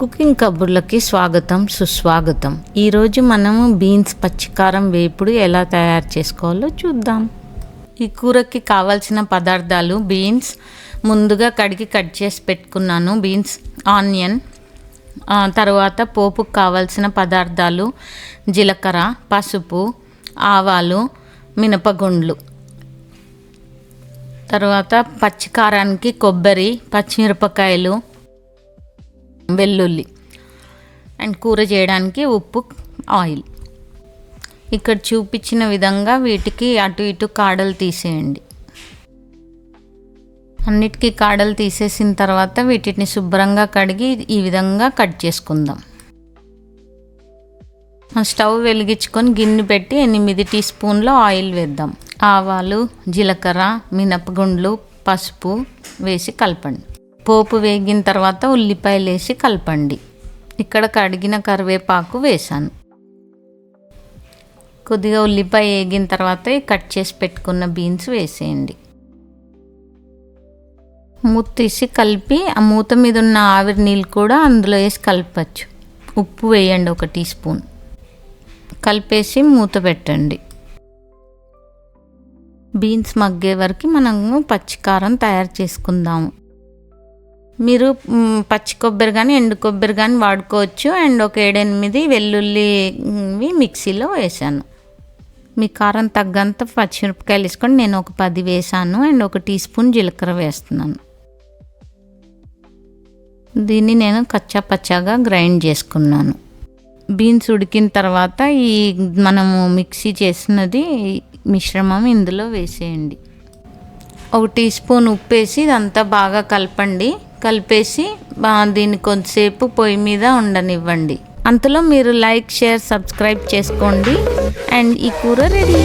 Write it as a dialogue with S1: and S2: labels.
S1: Cooking కబుర్లకి స్వాగతం సుస్వాగతం. ఈరోజు మనము బీన్స్ పచ్చికారం వేపుడు ఎలా తయారు చేసుకోవాలో చూద్దాం. ఈ కూరకి కావాల్సిన పదార్థాలు: బీన్స్ ముందుగా కడిగి కట్ చేసి పెట్టుకున్నాను, బీన్స్, ఆనియన్, తర్వాత పోపుకు కావాల్సిన పదార్థాలు: జీలకర్ర, పసుపు, ఆవాలు, మినపగుండ్లు, తర్వాత పచ్చికారానికి కొబ్బరి, పచ్చిమిరపకాయలు, వెల్లుల్లి అండ్ కూర చేయడానికి ఉప్పు, ఆయిల్. ఇక్కడ చూపించిన విధంగా వీటికి అటు ఇటు కాడలు తీసేయండి. అన్నిటికీ కాడలు తీసేసిన తర్వాత వీటిని శుభ్రంగా కడిగి ఈ విధంగా కట్ చేసుకుందాం. స్టవ్ వెలిగించుకొని గిన్నె పెట్టి 8 టీ స్పూన్ల ఆయిల్ వేద్దాం. ఆవాలు, జీలకర్ర, మినపగుండ్లు, పసుపు వేసి కలపండి. పోపు వేగిన తర్వాత ఉల్లిపాయలు వేసి కలపండి. ఇక్కడ కడిగిన కరివేపాకు వేసాను. కొద్దిగా ఉల్లిపాయ వేగిన తర్వాత కట్ చేసి పెట్టుకున్న బీన్స్ వేసేయండి. మూత తీసి కలిపి ఆ మూత మీద ఉన్న ఆవిరి నీళ్ళు కూడా అందులో వేసి కలపచ్చు. ఉప్పు వేయండి 1 టీ స్పూన్. కలిపేసి మూత పెట్టండి. బీన్స్ మగ్గే వరకు మనము పచ్చికారం తయారు చేసుకుందాము. మీరు పచ్చి కొబ్బరి కానీ ఎండు కొబ్బరి కానీ వాడుకోవచ్చు. అండ్ ఒక 7-8 వెల్లుల్లి మిక్సీలో వేసాను. మీ కారం తగ్గంత పచ్చిమిరపకాయలు వేసుకొని నేను ఒక 10 వేసాను. అండ్ 1 టీ స్పూన్ జీలకర్ర వేస్తున్నాను. దీన్ని నేను కచ్చా పచ్చాగా గ్రైండ్ చేసుకున్నాను. బీన్స్ ఉడికిన తర్వాత ఈ మనము మిక్సీ చేసినది మిశ్రమం ఇందులో వేసేయండి. 1 టీ స్పూన్ ఉప్పు వేసి ఇదంతా బాగా కలపండి. కలిపేసి దీన్ని కొంతసేపు పొయ్యి మీద ఉండనివ్వండి. అంతలో మీరు లైక్, షేర్, సబ్స్క్రైబ్ చేసుకోండి. అండ్ ఈ కూర రెడీ.